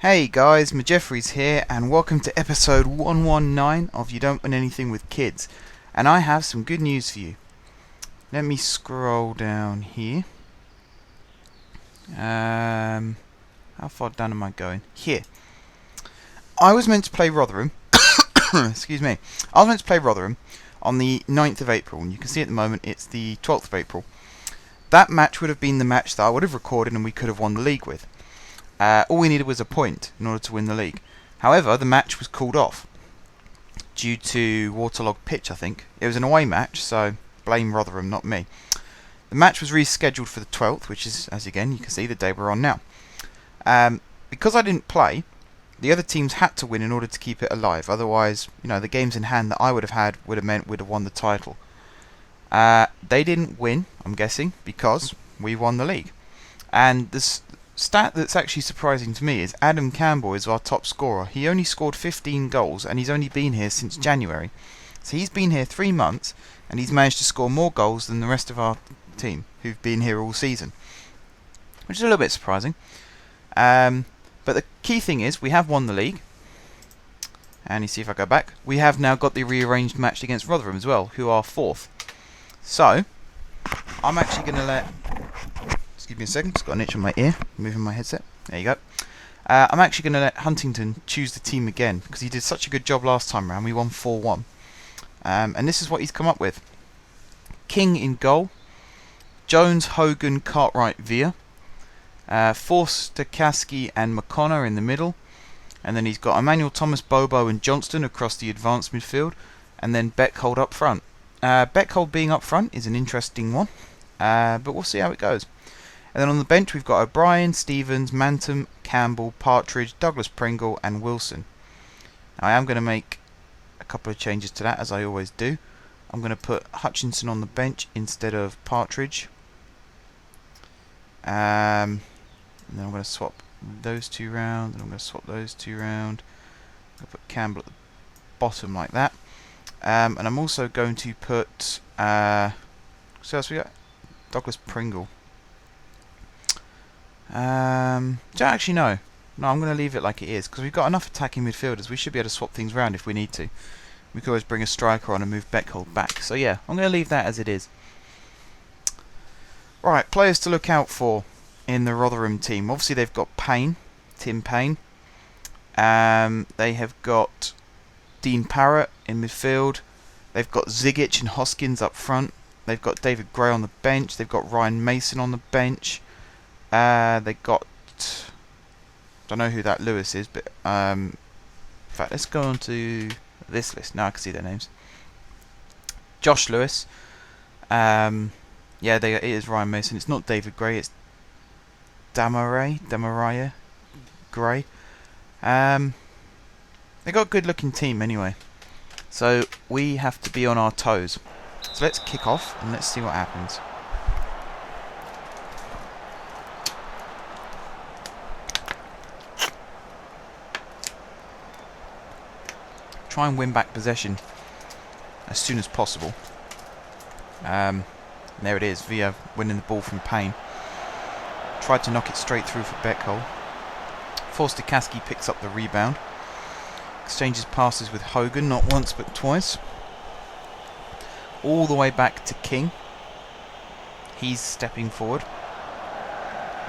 Hey guys, Majeffries here, and welcome to episode 119 of You Don't Win Anything with Kids. And I have some good news for you. Let me scroll down here. How far down am I going? Here. I was meant to play Rotherham. Excuse me. I was meant to play Rotherham on the 9th of April, and you can see at the moment it's the 12th of April. That match would have been the match that I would have recorded and we could have won the league with. All we needed was a point in order to win the league. However, the match was called off due to waterlogged pitch, I think. It was an away match, so blame Rotherham, not me. The match was rescheduled for the 12th, which is, as again, you can see, the day we're on now. Because I didn't play, the other teams had to win in order to keep it alive. Otherwise, the games in hand that I would have had would have meant we'd have won the title. They didn't win, I'm guessing, because we won the league. And this stat that's actually surprising to me is Adam Campbell is our top scorer. He only scored 15 goals and he's only been here since January. So he's been here 3 months and he's managed to score more goals than the rest of our team who've been here all season, which is a little bit surprising. But the key thing is we have won the league. And you see if I go back, we have now got the rearranged match against Rotherham as well, who are 4th. So I'm actually going to let... Give me a second, it's got an itch on my ear. Moving my headset. There you go. I'm actually going to let Huntington choose the team again because he did such a good job last time round. We won 4-1. And this is what he's come up with. King in goal. Jones, Hogan, Cartwright, Villa. Force, Stokowski and McConnor in the middle. And then he's got Emmanuel Thomas, Bobo and Johnston across the advanced midfield. And then Beckhold up front. Beckhold being up front is an interesting one. But we'll see how it goes. And then on the bench we've got O'Brien, Stevens, Manton, Campbell, Partridge, Douglas Pringle and Wilson. Now, I am going to make a couple of changes to that, as I always do. I'm going to put Hutchinson on the bench instead of Partridge. And then I'm going to swap those two round, and I'm going to swap those two round. I'm going to put Campbell at the bottom like that. And I'm also going to put... so else we got? Douglas Pringle. Don't actually know. No, I'm going to leave it like it is because we've got enough attacking midfielders. We should be able to swap things around if we need to. We could always bring a striker on and move Beckhold back. So yeah, I'm going to leave that as it is. Right, players to look out for in the Rotherham team. Obviously they've got Payne, Tim Payne. They have got Dean Parrott in midfield. They've got Zigic and Hoskins up front. They've got David Gray on the bench. They've got Ryan Mason on the bench. They got... don't know who that Lewis is, but... in fact, let's go on to this list. Now I can see their names. Josh Lewis. Yeah, it is Ryan Mason. It's not David Gray, it's Demaria Gray. They got a good looking team anyway. So we have to be on our toes. So let's kick off and let's see what happens. Try and win back possession as soon as possible. There it is, Villa winning the ball from Payne. Tried to knock it straight through for Beckhold. Stokowski picks up the rebound. Exchanges passes with Hogan, not once but twice. All the way back to King. He's stepping forward.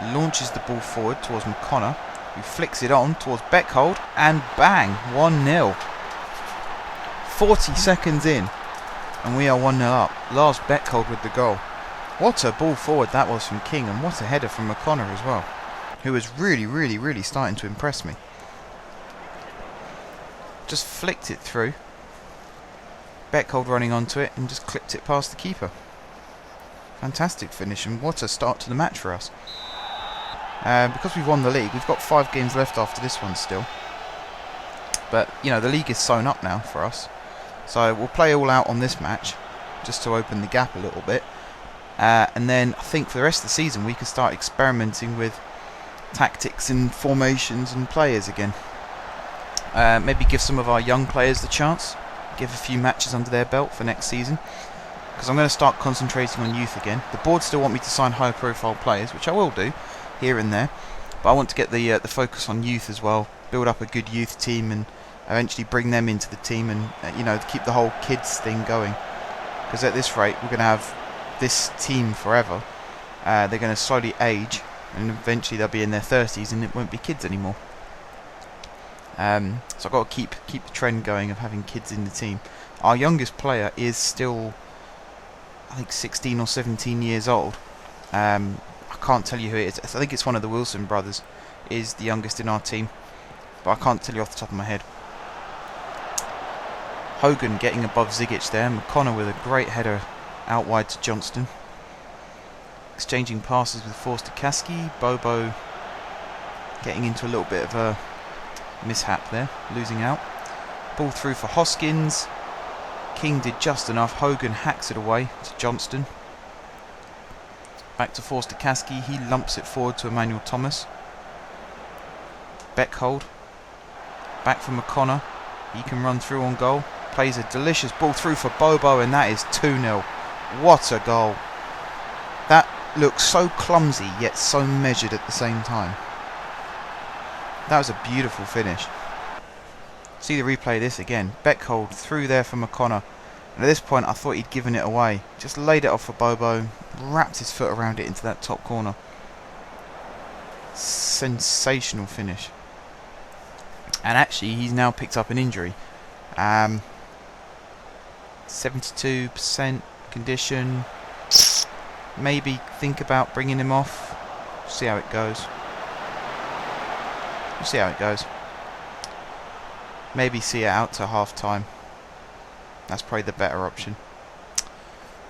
Launches the ball forward towards McConnor, who flicks it on towards Beckhold, and bang, 1-0. 40 seconds in, and we are 1-0 up. Lars Beckhold with the goal. What a ball forward that was from King, and what a header from McConnor as well, who is really starting to impress me. Just flicked it through. Beckhold running onto it and just clipped it past the keeper. Fantastic finish, and what a start to the match for us. Because we've won the league, we've got 5 games left after this one still. But, the league is sewn up now for us. So we'll play all out on this match, just to open the gap a little bit. And then I think for the rest of the season we can start experimenting with tactics and formations and players again. Maybe give some of our young players the chance. Give a few matches under their belt for next season. Because I'm going to start concentrating on youth again. The board still want me to sign high profile players, which I will do, here and there. But I want to get the focus on youth as well, build up a good youth team, and eventually bring them into the team, and keep the whole kids thing going. Because at this rate, we're going to have this team forever. They're going to slowly age, and eventually they'll be in their 30s, and it won't be kids anymore. So I've got to keep the trend going of having kids in the team. Our youngest player is still, I think, 16 or 17 years old. I can't tell you who it is. I think it's one of the Wilson brothers is the youngest in our team, but I can't tell you off the top of my head. Hogan getting above Zigic there. McConnor with a great header out wide to Johnston. Exchanging passes with Forster Kaski. Bobo getting into a little bit of a mishap there, losing out. Ball through for Hoskins. King did just enough. Hogan hacks it away to Johnston. Back to Forster Kaski. He lumps it forward to Emmanuel Thomas. Beckhold. Back for McConnor. He can run through on goal. Plays a delicious ball through for Bobo, and that is 2-0. What a goal. That looks so clumsy, yet so measured at the same time. That was a beautiful finish. See the replay of this again. Beckhold through there for McConnor. And at this point, I thought he'd given it away. Just laid it off for Bobo. Wrapped his foot around it into that top corner. Sensational finish. And actually, he's now picked up an injury. 72% condition. Maybe think about bringing him off. See how it goes. We'll see how it goes. Maybe see it out to half time. That's probably the better option.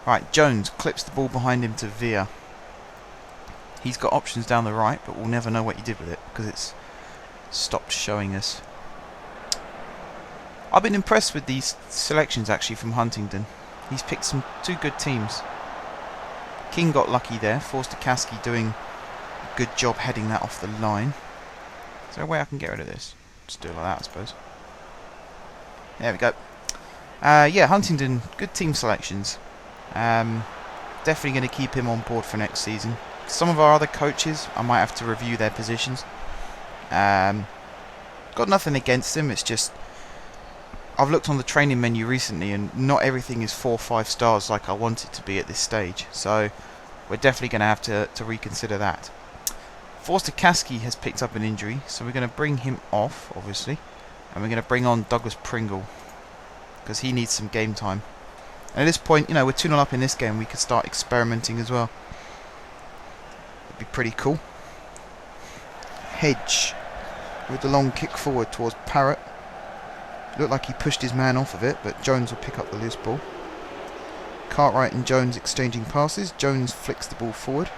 Right, Jones clips the ball behind him to Villa. He's got options down the right, but we'll never know what he did with it because it's stopped showing us. I've been impressed with these selections actually from Huntingdon. He's picked two good teams. King got lucky there. Forster Kaski doing a good job heading that off the line. Is there a way I can get rid of this? Just do it like that, I suppose. There we go. Yeah, Huntingdon, good team selections. Definitely going to keep him on board for next season. Some of our other coaches, I might have to review their positions. Got nothing against them, it's just I've looked on the training menu recently and not everything is 4 or 5 stars like I want it to be at this stage. So we're definitely going to have to reconsider that. Forster Kaski has picked up an injury, so we're going to bring him off, obviously. And we're going to bring on Douglas Pringle, because he needs some game time. And at this point, we're 2-0 up in this game, we could start experimenting as well. That'd be pretty cool. Hedge with the long kick forward towards Parrott. Looked like he pushed his man off of it, but Jones will pick up the loose ball. Cartwright and Jones exchanging passes. Jones flicks the ball forward.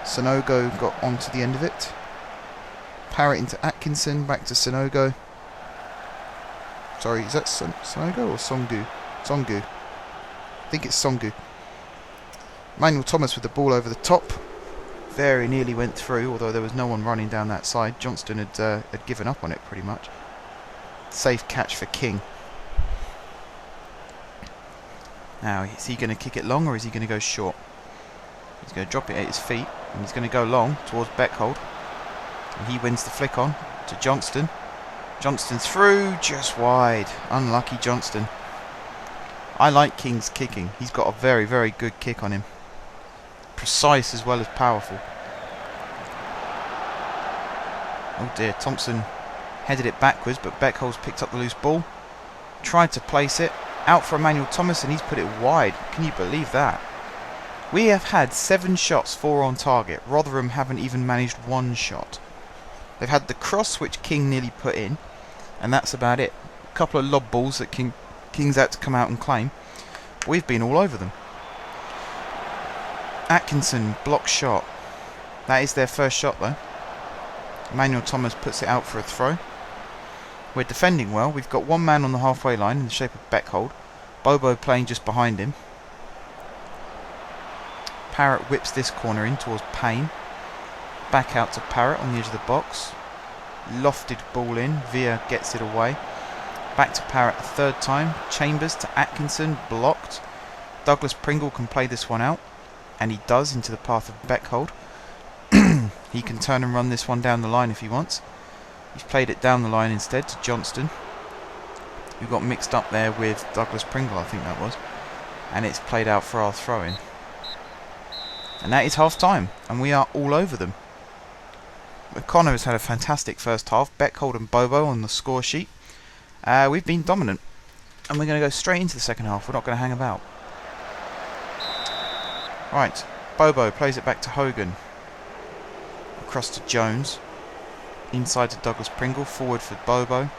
Sonogo got onto the end of it. Parrott into Atkinson, back to Sonogo. Sorry, is that Sonogo or Songu? Songu. I think it's Songu. Manuel Thomas with the ball over the top. Very nearly went through, although there was no one running down that side. Johnston had given up on it pretty much. Safe catch for King. Now, is he going to kick it long or is he going to go short? He's going to drop it at his feet and he's going to go long towards Beckhold. And he wins the flick on to Johnston. Johnston through, just wide. Unlucky Johnston. I like King's kicking. He's got a very, very good kick on him. Precise as well as powerful. Oh dear, Thompson headed it backwards, but Beckhold's picked up the loose ball. Tried to place it. Out for Emmanuel Thomas and he's put it wide. Can you believe that? We have had 7 shots, 4 on target. Rotherham haven't even managed 1 shot. They've had the cross which King nearly put in, and that's about it. A couple of lob balls that King's had to come out and claim. We've been all over them. Atkinson, block shot. That is their first shot though. Emmanuel Thomas puts it out for a throw. We're defending well. We've got one man on the halfway line in the shape of Beckhold. Bobo playing just behind him. Parrott whips this corner in towards Payne. Back out to Parrott on the edge of the box. Lofted ball in. Villa gets it away. Back to Parrott a third time. Chambers to Atkinson. Blocked. Douglas Pringle can play this one out. And he does into the path of Beckhold. He can turn and run this one down the line if he wants. He's played it down the line instead to Johnston, who got mixed up there with Douglas Pringle, I think that was. And it's played out for our throw-in. And that is half-time, and we are all over them. McConnor has had a fantastic first half. Beckhold and Bobo on the score sheet. We've been dominant, and we're going to go straight into the second half. We're not going to hang about. Right, Bobo plays it back to Hogan. Across to Jones. Inside to Douglas Pringle. Forward for Bobo.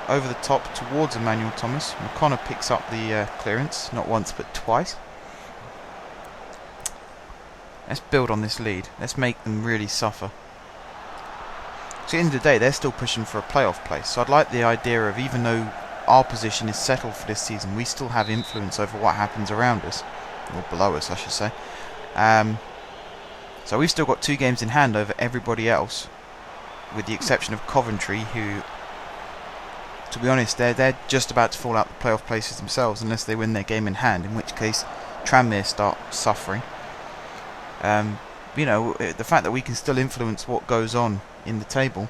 Over the top towards Emmanuel Thomas. McConnor picks up the clearance. Not once but twice. Let's build on this lead. Let's make them really suffer. So at the end of the day, they're still pushing for a playoff place. So I'd like the idea of, even though our position is settled for this season, we still have influence over what happens around us. Or below us, I should say. So we've still got 2 games in hand over everybody else, with the exception of Coventry, who, to be honest, they're just about to fall out the playoff places themselves unless they win their game in hand, in which case Tranmere start suffering. You know, the fact that we can still influence what goes on in the table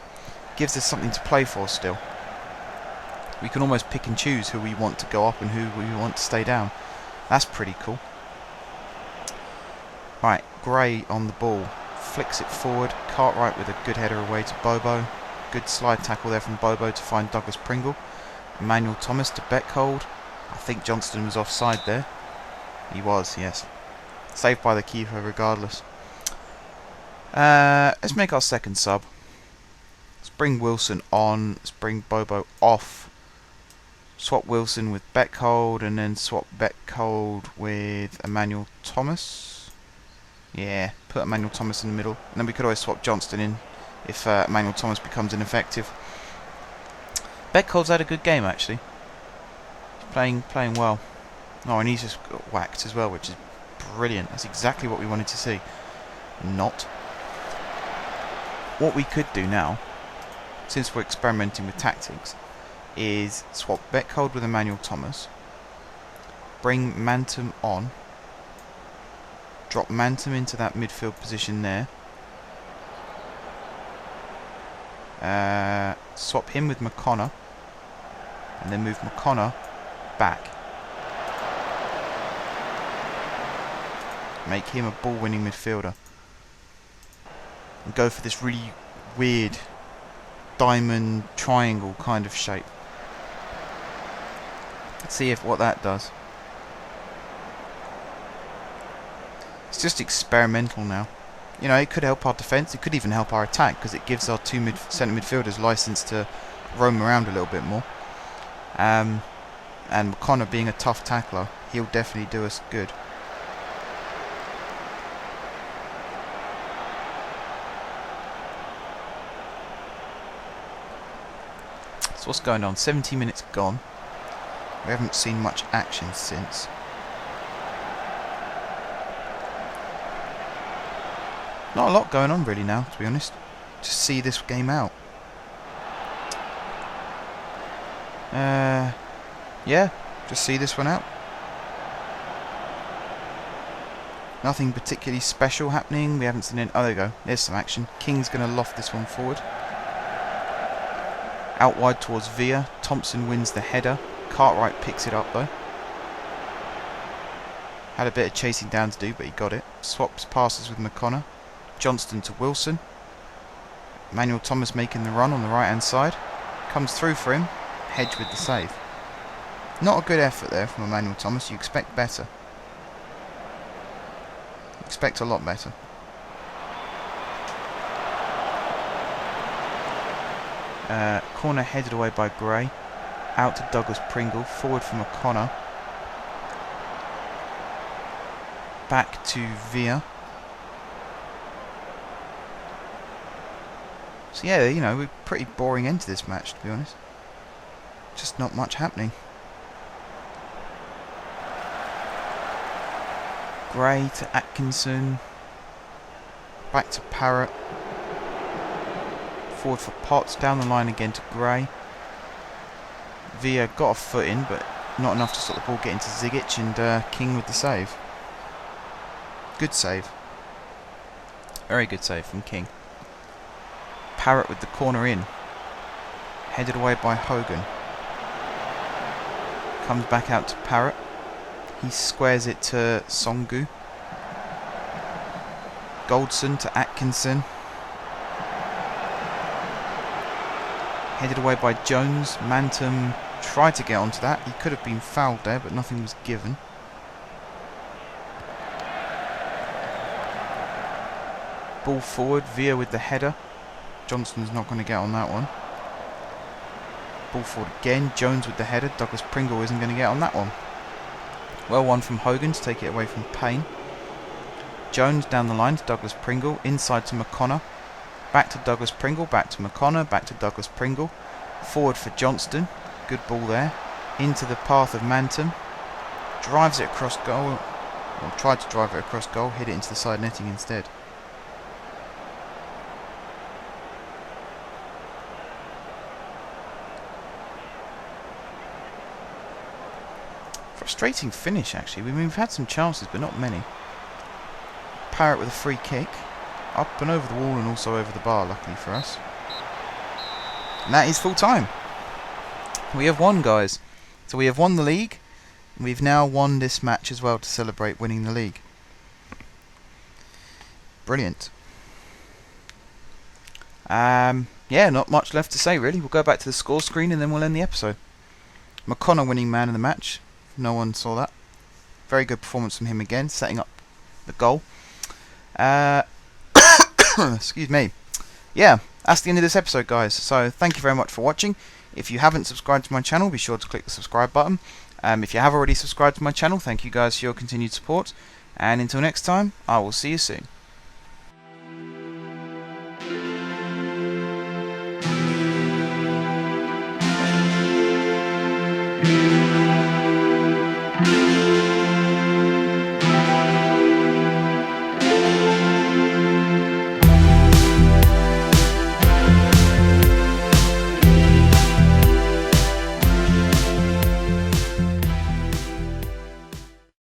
gives us something to play for still. We can almost pick and choose who we want to go up and who we want to stay down. That's pretty cool. Right, Gray on the ball. Flicks it forward. Cartwright with a good header away to Bobo. Good slide tackle there from Bobo to find Douglas Pringle. Emmanuel Thomas to Beckhold. I think Johnston was offside there. He was, yes. Saved by the keeper regardless. Let's make our second sub. Let's bring Wilson on. Let's bring Bobo off. Swap Wilson with Beckhold, and then swap Beckhold with Emmanuel Thomas. Yeah, put Emmanuel Thomas in the middle. And then we could always swap Johnston in if Emmanuel Thomas becomes ineffective. Beckhold's had a good game actually. He's playing well. Oh, and he's just got whacked as well, which is brilliant. That's exactly what we wanted to see. Not. What we could do now, since we're experimenting with tactics, is swap Beckhold with Emmanuel Thomas, bring Mantum on, drop Mantum into that midfield position there, swap him with McConnor, and then move McConnor back. Make him a ball-winning midfielder. And go for this really weird diamond triangle kind of shape. Let's see what that does. It's just experimental now. You know, it could help our defence, it could even help our attack, because it gives our 2 centre midfielders license to roam around a little bit more. And McConnor being a tough tackler, he'll definitely do us good. So what's going on? 70 minutes gone. We haven't seen much action since. Not a lot going on really now, to be honest. Just see this game out. Yeah, just see this one out. Nothing particularly special happening. We haven't seen any. Oh, there you go. There's some action. King's going to loft this one forward. Out wide towards Villa. Thompson wins the header. Cartwright picks it up though. Had a bit of chasing down to do, but he got it. Swaps passes with McConnor. Johnston to Wilson. Emmanuel Thomas making the run on the right hand side. Comes through for him. Hedge with the save. Not a good effort there from Emmanuel Thomas. You expect better. Expect a lot better. Corner headed away by Gray. Out to Douglas Pringle. Forward for McConnor. Back to Villa. So yeah, you know, we're pretty boring end to this match, to be honest. Just not much happening. Gray to Atkinson. Back to Parrott. Forward for Potts. Down the line again to Gray. Villa got a foot in, but not enough to stop the ball getting to Zigic, and King with the save. Good save. Very good save from King. Parrott with the corner in. Headed away by Hogan. Comes back out to Parrott. He squares it to Songu. Goldson to Atkinson. Headed away by Jones. Mantum tried to get onto that. He could have been fouled there, but nothing was given. Ball forward. Villa with the header. Johnston's not going to get on that one. Ball forward again. Jones with the header. Douglas Pringle isn't going to get on that one. Well won from Hogan to take it away from Payne. Jones down the line to Douglas Pringle. Inside to McConnor. Back to Douglas Pringle. Back to McConnor. Back to Douglas Pringle. Forward for Johnston. Good ball there. Into the path of Manton. Drives it across goal. Or tried to drive it across goal. Hit it into the side netting instead. Frustrating finish, actually. We've had some chances, but not many. Parrott with a free kick. Up and over the wall and also over the bar, luckily for us. And that is full time. We have won, guys. So we have won the league. We've now won this match as well to celebrate winning the league. Brilliant. Yeah, not much left to say, really. We'll go back to the score screen and then we'll end the episode. McConnor winning man of the match. No one saw that. Very good performance from him again, setting up the goal. Excuse me. Yeah, that's the end of this episode, guys. So thank you very much for watching. If you haven't subscribed to my channel, be sure to click the subscribe button. If you have already subscribed to my channel, thank you guys for your continued support. And until next time, I will see you soon.